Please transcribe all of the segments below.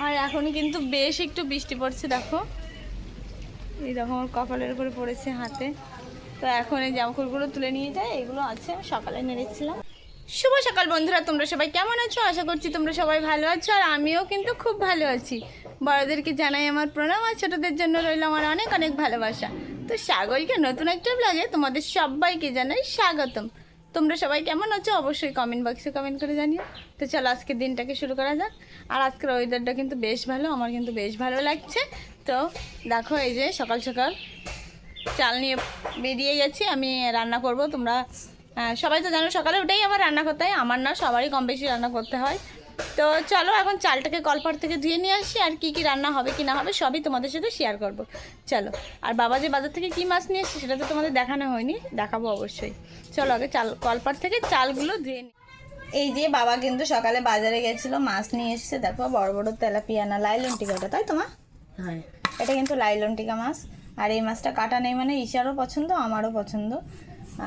আর এখন কিন্তু বেশ একটু বৃষ্টি পড়ছে, দেখো এই দেখো আমার কপালের উপরে পড়েছে হাতে। তো এখন এই জামাকাপড়গুলো তুলে নিয়ে যায়, এগুলো আছে সকালে নেড়েছিলাম। শুভ সকাল বন্ধুরা, তোমরা সবাই কেমন আছো? আশা করছি তোমরা সবাই ভালো আছো, আর আমিও কিন্তু খুব ভালো আছি। বড়দেরকে জানাই আমার প্রণাম, আর ছোটোদের জন্য রইল আমার অনেক অনেক ভালোবাসা। তো সাগরকে নতুন একটা ব্লগে তোমাদের সবাইকে জানাই স্বাগতম। তোমরা সবাই কেমন আছো অবশ্যই কমেন্ট বক্সে কমেন্ট করে জানিও। তো চলো আজকের দিনটাকে শুরু করা যাক। আর আজকের ওয়েদারটা কিন্তু বেশ ভালো, আমার কিন্তু বেশ ভালো লাগছে। তো দেখো এই যে সকাল সকাল চাল নিয়ে বেরিয়ে গেছি, আমি রান্না করব। তোমরা সবাই তো জানো সকালে উঠেই আমার রান্না করতে হয়, আমার না সবারই কম বেশি রান্না করতে হয়। তো চলো এখন চালটাকে কলপাড় থেকে ধুয়ে নিয়ে আসি, আর কি কি রান্না হবে কি না হবে সবই তোমাদের সাথে শেয়ার করব। চলো, আর বাবা যে বাজার থেকে কি মাছ নিয়ে এসছে সেটা তো তোমাদের দেখানো হয়নি, দেখাবো অবশ্যই। চলো আগে কলপাড় থেকে চালগুলো ধুয়ে নিই। এই যে বাবা কিন্তু সকালে বাজারে গেছিলো, মাছ নিয়ে এসছে। দেখো বড় বড় তেলাপিয়া না লাইলন টিকাটা, তাই তোমার? হ্যাঁ, এটা কিন্তু লাইলন টিকা মাছ। আর এই মাছটা কাটা নেই মানে ঈশারও পছন্দ, আমারও পছন্দ।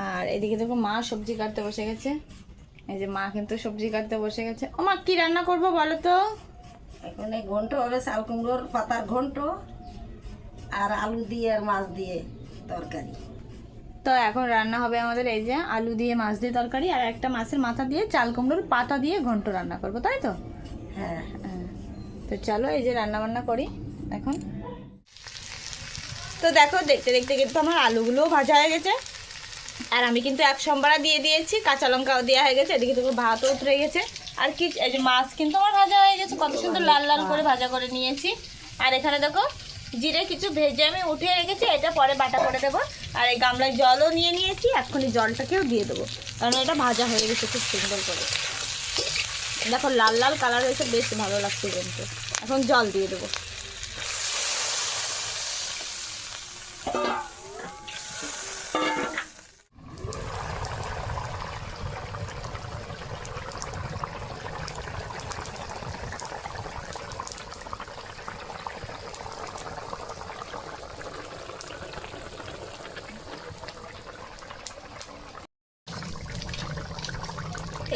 আর এদিকে দেখো মা সবজি কাটতে বসে গেছে। এই যে মা কিন্তু সবজি কাটতে বসে গেছে। ও মা, কি রান্না করবো বলো তো? এখন এই ঘন্ট হবে, শাল কুমড়োর পাতার ঘন্ট আর আলু দিয়ে আর মাছ দিয়ে তরকারি। তো এখন রান্না হবে আমাদের এই যে আলু দিয়ে মাছ দিয়ে তরকারি, আর একটা মাছের মাথা দিয়ে চাল কুমড়োর পাতা দিয়ে ঘন্ট রান্না করবো, তাই তো? হ্যাঁ, তো চলো এই যে রান্না বান্না করি এখন। তো দেখো দেখতে দেখতে কিন্তু আমার আলুগুলোও ভাজা হয়ে গেছে, আর আমি কিন্তু এক সম্বারা দিয়ে দিয়েছি, কাঁচা লঙ্কাও দেওয়া হয়ে গেছে। এদিকে তো ভাতও উতরে গেছে। আর কি এই যে মাছ কিন্তু আমার ভাজা হয়ে গেছে, কত সুন্দর লাল লাল করে ভাজা করে নিয়েছি। আর এখানে দেখো জিরে কিছু ভেজে আমি উঠিয়ে রেখেছি, এটা পরে বাটা করে দেবো। আর এই গামলায় জলও নিয়ে নিয়েছি, এখনই জলটাকেও দিয়ে দেবো, কারণ এটা ভাজা হয়ে গেছে খুব সুন্দর করে। দেখো লাল লাল কালার হয়েছে, বেশ ভালো লাগছে কিন্তু। এখন জল দিয়ে দেবো।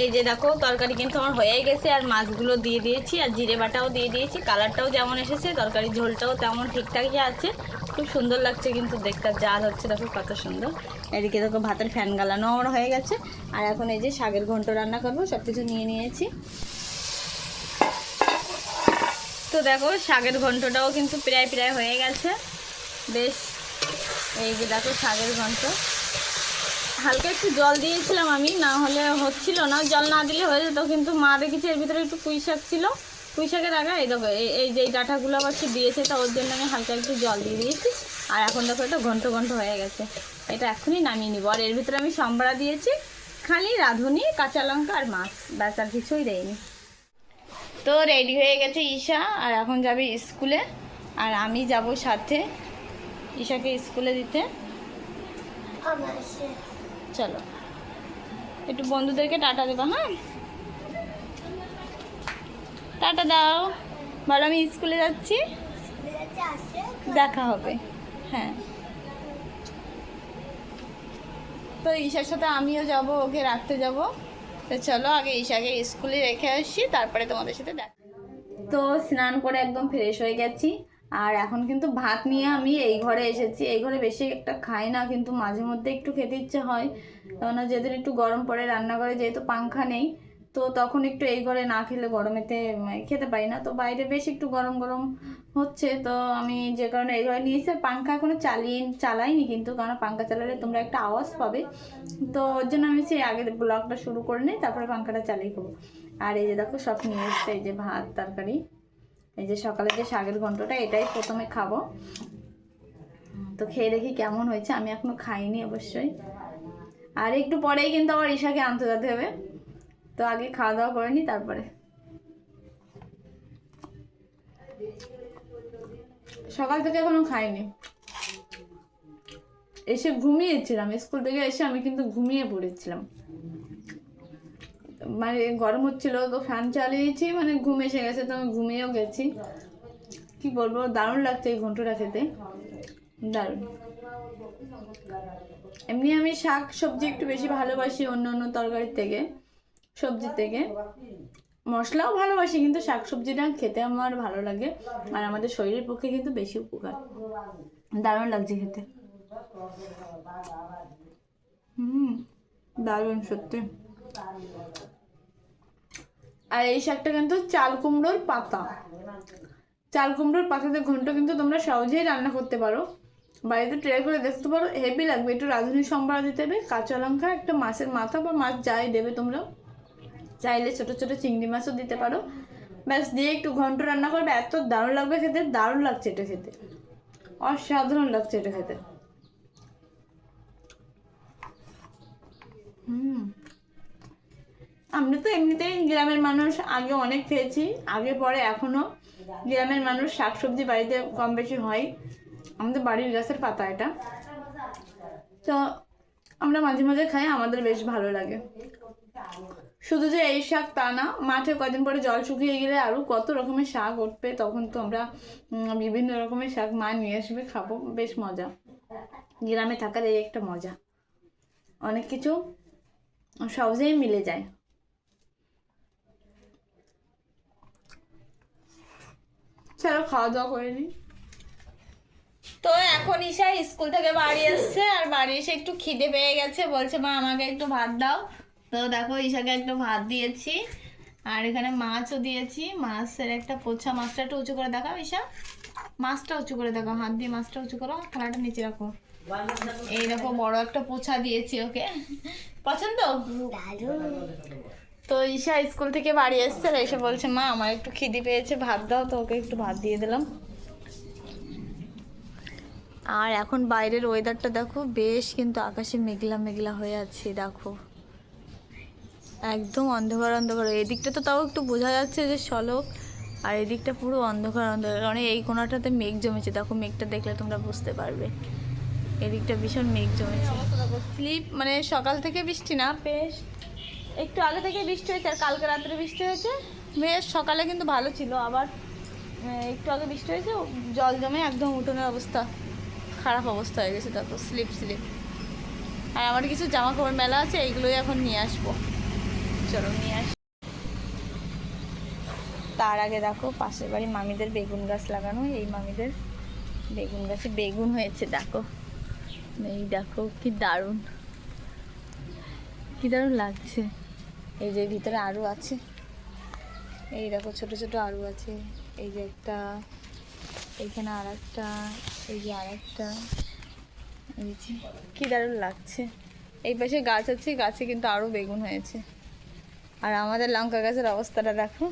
এই যে দেখো তরকারি কিন্তু আমার হয়েই গেছে, আর মাছগুলো দিয়ে দিয়েছি, আর জিরে বাটাও দিয়ে দিয়েছি। কালারটাও যেমন এসেছে, তরকারি ঝোলটাও তেমন ঠিকঠাকই আছে, খুব সুন্দর লাগছে কিন্তু দেখতে। জাল হচ্ছে দেখো কত সুন্দর। এদিকে দেখো ভাতের ফ্যান গালানো আমার হয়ে গেছে। আর এখন এই যে শাকের ঘন্ট রান্না করবো, সব কিছু নিয়ে নিয়েছি। তো দেখো শাকের ঘন্টটাও কিন্তু প্রায় প্রায় হয়ে গেছে বেশ। এই যে দেখো শাকের ঘন্ট, হালকা একটু জল দিয়েছিলাম আমি, না হলে হচ্ছিল না, জল না দিলে হয়ে যেত। কিন্তু মা দেখেছি এর ভিতরে একটু পুঁই শাক ছিল, পুঁই শাকের আগা এই দেখো এই যে ডাঁটাগুলো আবার কি দিয়েছে, তা ওর জন্য আমি হালকা একটু জল দিয়ে দিয়েছি। আর এখন দেখো এটা ঘন্ট ঘন্ট হয়ে গেছে, এটা এখনই নামিয়ে নিব। আর এর ভিতরে আমি সম্বরা দিয়েছি, খালি রাঁধুনি, কাঁচা লঙ্কা আর মাছ, ব্যাস আর কিছুই দেয়নি। তো রেডি হয়ে গেছে ঈশা, আর এখন যাবে স্কুলে, আর আমি যাব সাথে ঈশাকে স্কুলে দিতে। চলো একটু বন্ধুদেরকে টাটা দেবো। হ্যাঁ, টাটা দাও, বলো আমি স্কুলে যাচ্ছি, দেখা হবে। হ্যাঁ, তো ঈশার সাথে আমিও যাব, ওকে রাখতে যাব। তো চলো আগে ঈশাকে স্কুলে রেখে আসি, তারপরে তোমাদের সাথে দেখা। তো স্নান করে একদম ফ্রেশ হয়ে গেছি, আর এখন কিন্তু ভাত নিয়ে আমি এই ঘরে এসেছি। এই ঘরে বেশি একটা খাই না, কিন্তু মাঝে মধ্যে একটু খেতে ইচ্ছে হয়, কেননা যেদিন একটু গরম পড়ে রান্নাঘরে যেহেতু পাংখা নেই, তো তখন একটু এই ঘরে না খেলে গরমেতে খেতে পারি না। তো বাইরে বেশ একটু গরম গরম হচ্ছে, তো আমি যে কারণে এই ঘরে নিয়েছি। পাংখা এখনো চালাইনি কিন্তু, কারণ পাংখা চালালে তোমরা একটা আওয়াজ পাবে, তো ওর জন্য আমি সেই আগে ব্লগটা শুরু করে নিই, তারপরে পাংখাটা চালিয়ে করবো। আর এই যে দেখো সব নিয়ে এসছে, এই যে ভাত তরকারি, এই যে সকালে যে শাকের ঘন্টটা, এটাই প্রথমে খাবো। তো খেয়ে দেখি কেমন হয়েছে, আমি এখনো খাইনি অবশ্যই। আর একটু পরেই কিন্তু আবার ঈশাকে আনতে যেতে হবে, তো আগে খাওয়া দাওয়া করে নি তারপরে। সকাল থেকে এখনো খাইনি, এসে ঘুমিয়েছিলাম। স্কুল থেকে এসে আমি কিন্তু ঘুমিয়ে পড়েছিলাম, মানে গরম হচ্ছিল তো ফ্যান চালিয়েছি, মানে ঘুম এসে গেছে, তো আমি ঘুমিয়েও গেছি। কি বলবো, দারুণ লাগছে এই ঘন্টটা খেতে, দারুণ। এমনি আমি শাক সবজি একটু বেশি ভালোবাসি অন্য অন্য তরকারির থেকে, সবজি থেকে। মশলাও ভালোবাসি, কিন্তু শাকসবজিটা খেতে আমার ভালো লাগে আর আমাদের শরীরের পক্ষে কিন্তু বেশি উপকার। দারুণ লাগছে খেতে। দারুণ সত্যি। আর এই শাকটা কিন্তু চাল কুমড়োর পাতা, চাল কুমড়োর পাতাতে ঘন্ট কিন্তু তোমরা সহজেই রান্না করতে পারো, বাড়িতে ট্রাই করে দেখতে পারো, হেভি লাগবে। একটু রাঁধুনি সম্বরা দিতে হবে, কাঁচা লঙ্কা, একটা মাছের মাথা বা মাছ যাই দেবে তোমরা, চাইলে ছোট ছোট চিংড়ি মাছও দিতে পারো, ব্যাস দিয়ে একটু ঘন্ট রান্না করবে, এত দারুণ লাগবে খেতে। দারুণ লাগছে এটা খেতে, অসাধারণ লাগছে এটা খেতে। আমরা তো এমনিতেই গ্রামের মানুষ, আগে অনেক খেয়েছি, আগে পরে এখনো গ্রামের মানুষ শাকসবজি বাড়িতে কম বেশি হয়। আমাদের বাড়ির গাছের পাতা এটা, তো আমরা মাঝে মাঝে খাই, আমাদের বেশ ভালো লাগে। শুধু যে এই শাক তা না, মাঠে কদিন পরে জল শুকিয়ে গেলে আরও কত রকমের শাক উঠবে, তখন তো আমরা বিভিন্ন রকমের শাক মা নিয়ে আসবে, খাবো, বেশ মজা। গ্রামে থাকার এই একটা মজা, অনেক কিছু সহজেই মিলে যায়। চলো খাওয়া দাওয়া করে নিই। তো এখন ঈশা স্কুল থেকে বাড়ি এসছে, আর বাড়ি এসে একটু খিদে পেয়ে গেছে, বলছে মা আমাকে একটু ভাত দাও। তো দেখো ঈশাকে একটু ভাত দিয়েছি, আর এখানে মাছও দিয়েছি, মাছের একটা পোছা। মাছটা একটু উঁচু করে দেখাও ঈশা, মাছটা উঁচু করে দেখাও, হাত দিয়ে মাছটা উঁচু করো, থালাটা নিচে রাখো। এই দেখো বড় একটা পোছা দিয়েছি ওকে, পছন্দ। তো ঈশা স্কুল থেকে বাড়ি এসছে, আর এসে বলছে মা আমার একটু খিদে পেয়েছে, ভাত দাও। তো ওকে একটু ভাত দিয়ে দিলাম। আর এখন বাইরের ওয়েদারটা দেখো, বেশ কিন্তু আকাশে মেঘলা মেঘলা হয়ে আছে, দেখো একদম অন্ধকার অন্ধকার। এদিকটা তো তাও একটু বোঝা যাচ্ছে যে সলক, আর এদিকটা পুরো অন্ধকার অন্ধকার, কারণ এই কোণাটাতে মেঘ জমেছে। দেখো মেঘটা দেখলে তোমরা বুঝতে পারবে, এদিকটা ভীষণ মেঘ জমেছে। স্লিপ মানে সকাল থেকে বৃষ্টি না, বেশ একটু আগে থেকে বৃষ্টি হয়েছে, আর কালকে রাত্রে বৃষ্টি হয়েছে। বেশ সকালে কিন্তু ভালো ছিল, আবার একটু আগে বৃষ্টি হয়েছে, জল জমে একদম উঠোনের অবস্থা খারাপ অবস্থা হয়ে গেছে। তারপর স্লিপ। আর আমার কিছু জামা কাপড় মেলা আছে, এইগুলোই এখন নিয়ে আসবো, চলো নিয়ে আসি। তার আগে দেখো পাশের বাড়ি মামিদের বেগুন গাছ লাগানো, এই মামিদের বেগুন গাছে বেগুন হয়েছে, দেখো এই দেখো কি দারুণ, কি দারুণ লাগছে। এই যে ভিতরে আরও আছে, এই দেখো ছোট ছোট আরও আছে, এই যে একটা, এইখানে আর একটা, এই যে আর একটা, এই যে কি দারুণ লাগছে। এই পাশে গাছ আছে, গাছে কিন্তু আরও বেগুন হয়েছে। আর আমাদের লঙ্কা গাছের অবস্থাটা দেখো,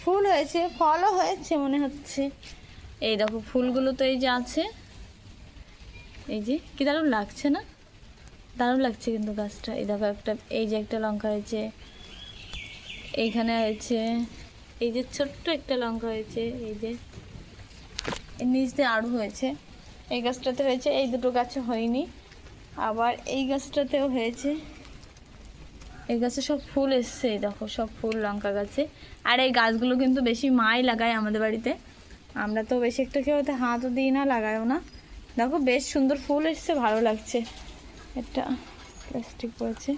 ফুল হয়েছে, ফলও হয়েছে মনে হচ্ছে। এই দেখো ফুলগুলো তো এই যে আছে, এই যে কি দারুণ লাগছে না, দারুণ লাগছে কিন্তু গাছটা। এই দেখো একটা, এই যে একটা লঙ্কা হয়েছে, এইখানে হয়েছে, এই যে ছোট্ট একটা লঙ্কা হয়েছে, এই যে এর নিচ দিয়ে আরও হয়েছে, এই গাছটাতে হয়েছে, এই দুটো গাছে হয়নি, আবার এই গাছটাতেও হয়েছে। এই গাছে সব ফুল এসছে, এই দেখো সব ফুল লঙ্কা গাছে। আর এই গাছগুলো কিন্তু বেশি মাই লাগায় আমাদের বাড়িতে, আমরা তো বেশি একটা কেউ ওতে হাতও দিই না, লাগায়ও না। দেখো বেশ সুন্দর ফুল এসছে, ভালো লাগছে। একটা প্লাস্টিক পড়েছে,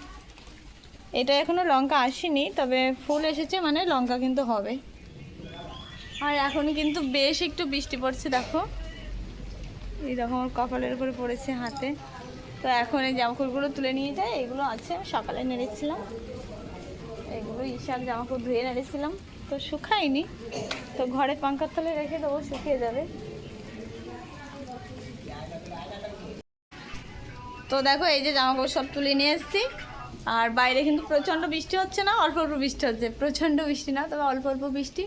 এটা এখনও লঙ্কা আসেনি, তবে ফুল এসেছে মানে লঙ্কা কিন্তু হবে। আর এখনই কিন্তু বেশ একটু বৃষ্টি পড়ছে, দেখো এই দেখো আমার কপালের উপরে পড়েছে হাতে। তো এখন এই জামাকাপড়গুলো তুলে নিয়ে যায়, এগুলো আছে সকালে নেড়েছিলাম, এগুলো ঈশার জামাকাপড় ধুয়ে নেড়েছিলাম, তো শুকায়নি, তো ঘরে পাঙ্খার তলে রেখে দেবো, শুকিয়ে যাবে। তো দেখো এই যে জামাকাপড় সব তুলে নিয়ে এসেছি, আর বাইরে কিন্তু প্রচণ্ড বৃষ্টি হচ্ছে না, অল্প অল্প বৃষ্টি হচ্ছে, প্রচণ্ড বৃষ্টি না, তবে অল্প অল্প বৃষ্টি।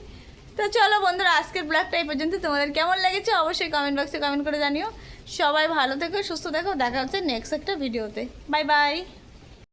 তো চলো বন্ধুরা, আজকের ব্লগটা এই পর্যন্ত। তোমাদের কেমন লেগেছে অবশ্যই কমেন্ট বক্সে কমেন্ট করে জানিও। সবাই ভালো থেকো, সুস্থ থেকো, দেখা হচ্ছে নেক্সট একটা ভিডিওতে। Bye bye.